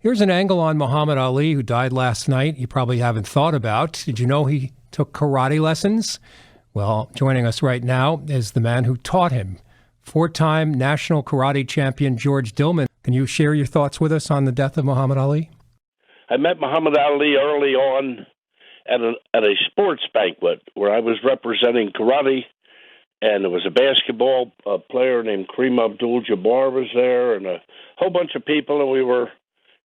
Here's an angle on Muhammad Ali, who died last night you probably haven't thought about. Did you know he took karate lessons? Well, joining us right now is the man who taught him, four-time national karate champion George Dillman. Can you share your thoughts with us on the death of Muhammad Ali? I met Muhammad Ali early on at a sports banquet where I was representing karate, and there was a basketball player named Kareem Abdul-Jabbar was there, and a whole bunch of people, and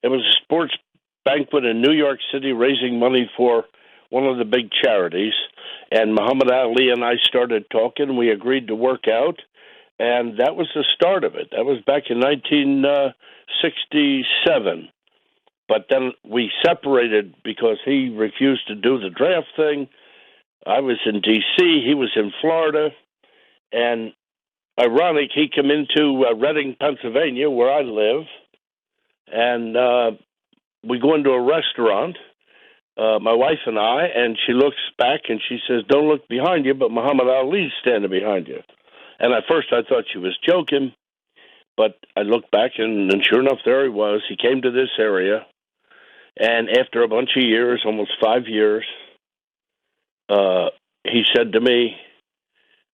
it was a sports banquet in New York City raising money for one of the big charities. And Muhammad Ali and I started talking. We agreed to work out, and that was the start of it. That was back in 1967. But then we separated because he refused to do the draft thing. I was in D.C., he was in Florida, and ironic, he came into Reading, Pennsylvania, where I live, and we go into a restaurant, my wife and I, and she looks back and she says, "Don't look behind you, but Muhammad Ali's standing behind you." And at first I thought she was joking, but I looked back and sure enough, there he was. He came to this area, and after a bunch of years, almost 5 years, he said to me,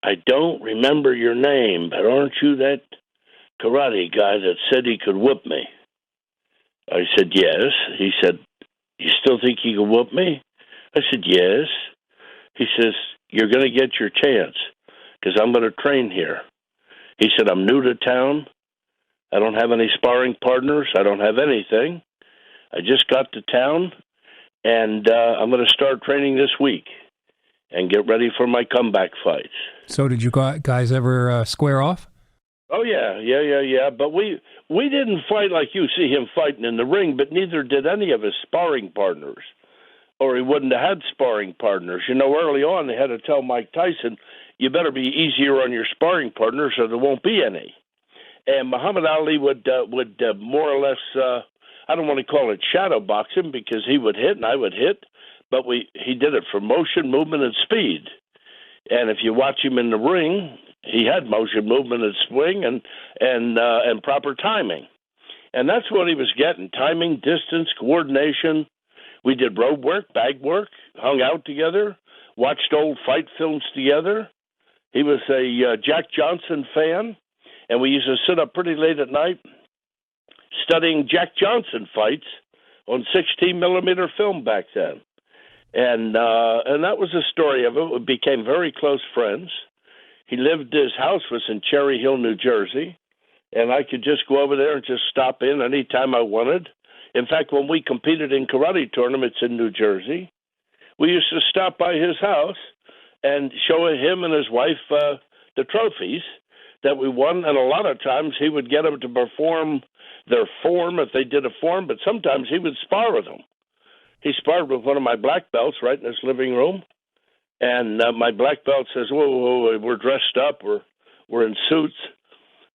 "I don't remember your name, but aren't you that karate guy that said he could whoop me?" I said, "Yes." He said, "You still think he can whoop me?" I said, "Yes." He says, "You're going to get your chance because I'm going to train here." He said, "I'm new to town. I don't have any sparring partners. I don't have anything. I just got to town, and I'm going to start training this week and get ready for my comeback fights." So did you guys ever square off? Oh, yeah. But we didn't fight like you see him fighting in the ring, but neither did any of his sparring partners, or he wouldn't have had sparring partners. You know, early on they had to tell Mike Tyson, "You better be easier on your sparring partners or there won't be any." And Muhammad Ali would more or less, I don't want to call it shadow boxing because he would hit and I would hit, but he did it for motion, movement, and speed. And if you watch him in the ring, he had motion, movement, and swing, and proper timing. And that's what he was getting: timing, distance, coordination. We did road work, bag work, hung out together, watched old fight films together. He was a Jack Johnson fan, and we used to sit up pretty late at night studying Jack Johnson fights on 16-millimeter film back then. And that was the story of it. We became very close friends. His house was in Cherry Hill, New Jersey, and I could just go over there and just stop in anytime I wanted. In fact, when we competed in karate tournaments in New Jersey, we used to stop by his house and show him and his wife the trophies that we won, and a lot of times he would get them to perform their form if they did a form, but sometimes he would spar with them. He sparred with one of my black belts right in his living room, and my black belt says, whoa, we're dressed up, we're in suits."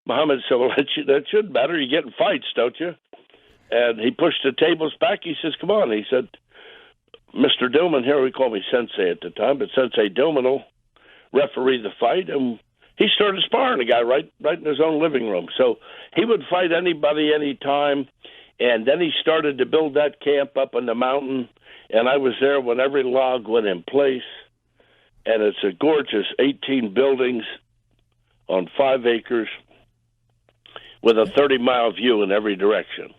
Muhammad said, "Well, that shouldn't matter. You get in fights, don't you?" And he pushed the tables back. He says, "Come on." He said, "Mr. Dillman," here we call me Sensei at the time, but Sensei Dillman will referee the fight, and he started sparring the guy right in his own living room. So he would fight anybody, anytime. And then he started to build that camp up on the mountain, and I was there when every log went in place. And it's a gorgeous 18 buildings on 5 acres with a 30-mile view in every direction.